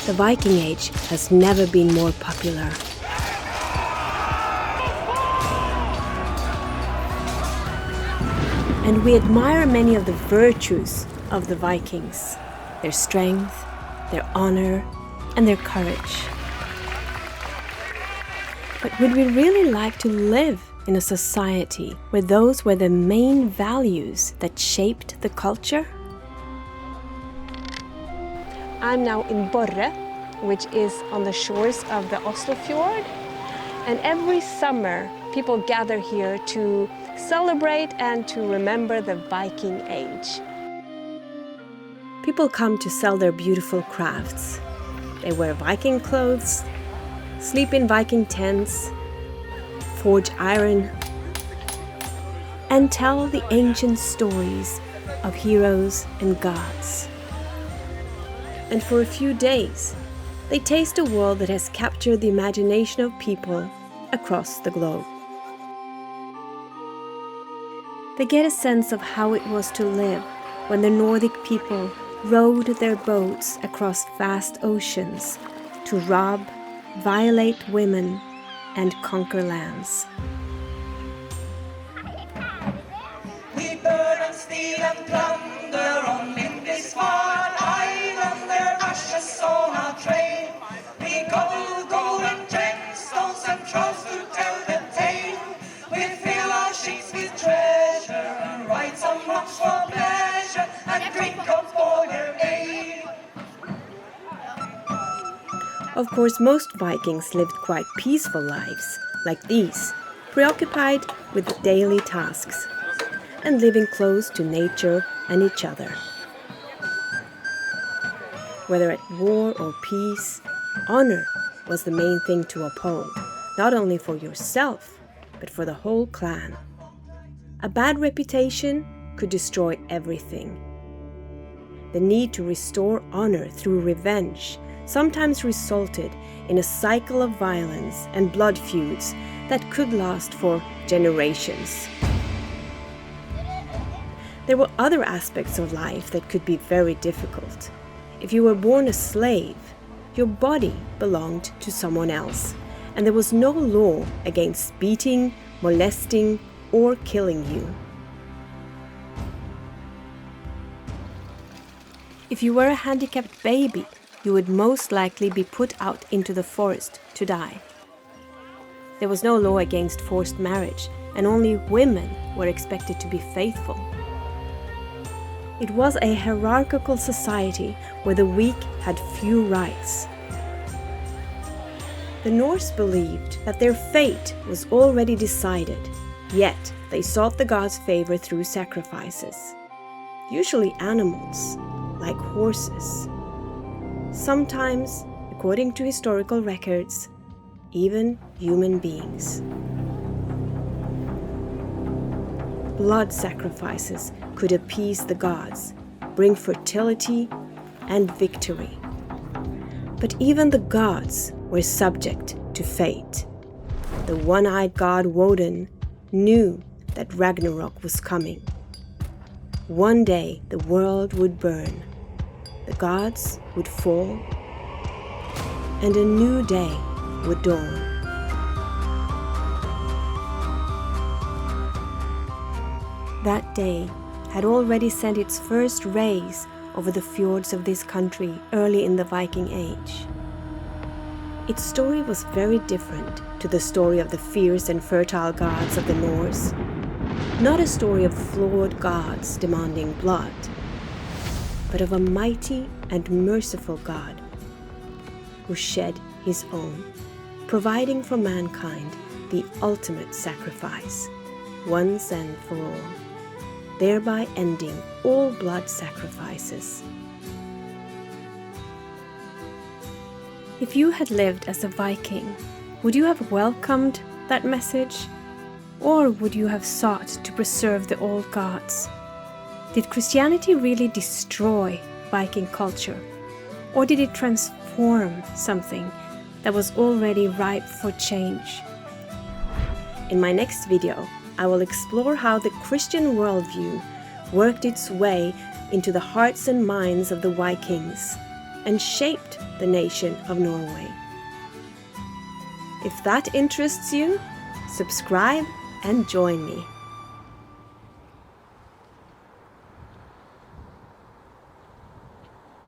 The Viking Age has never been more popular. And we admire many of the virtues of the Vikings, their strength, their honor, and their courage. But would we really like to live in a society where those were the main values that shaped the culture? I'm now in Borre, which is on the shores of the Oslo fjord. And every summer, people gather here to celebrate and to remember the Viking Age. People come to sell their beautiful crafts. They wear Viking clothes, sleep in Viking tents, forge iron, and tell the ancient stories of heroes and gods. And for a few days, they taste a world that has captured the imagination of people across the globe. They get a sense of how it was to live when the Nordic people rowed their boats across vast oceans to rob, violate women, and conquer lands. We burn and steal and plunder on Lindisfarne Island, their ashes on our train. We gold and gemstones and trolls to tell the tale. We fill our sheets with treasure and write some rocks for pleasure and drink of boiler ale. Of course, most Vikings lived quite peaceful lives, like these, preoccupied with daily tasks and living close to nature and each other. Whether at war or peace, honor was the main thing to uphold, not only for yourself, but for the whole clan. A bad reputation could destroy everything. The need to restore honor through revenge sometimes resulted in a cycle of violence and blood feuds that could last for generations. There were other aspects of life that could be very difficult. If you were born a slave, your body belonged to someone else, and there was no law against beating, molesting, or killing you. If you were a handicapped baby, you would most likely be put out into the forest to die. There was no law against forced marriage, and only women were expected to be faithful. It was a hierarchical society where the weak had few rights. The Norse believed that their fate was already decided, yet they sought the gods' favor through sacrifices, usually animals, like horses. Sometimes, according to historical records, even human beings. Blood sacrifices could appease the gods, bring fertility and victory. But even the gods were subject to fate. The one-eyed god Woden knew that Ragnarok was coming. One day the world would burn, the gods would fall, and a new day would dawn. That day had already sent its first rays over the fjords of this country early in the Viking Age. Its story was very different to the story of the fierce and fertile gods of the Norse. Not a story of flawed gods demanding blood, but of a mighty and merciful God who shed his own, providing for mankind the ultimate sacrifice, once and for all, thereby ending all blood sacrifices. If you had lived as a Viking, would you have welcomed that message? Or would you have sought to preserve the old gods? Did Christianity really destroy Viking culture? Or did it transform something that was already ripe for change? In my next video, I will explore how the Christian worldview worked its way into the hearts and minds of the Vikings, and shaped the nation of Norway. If that interests you, subscribe and join me.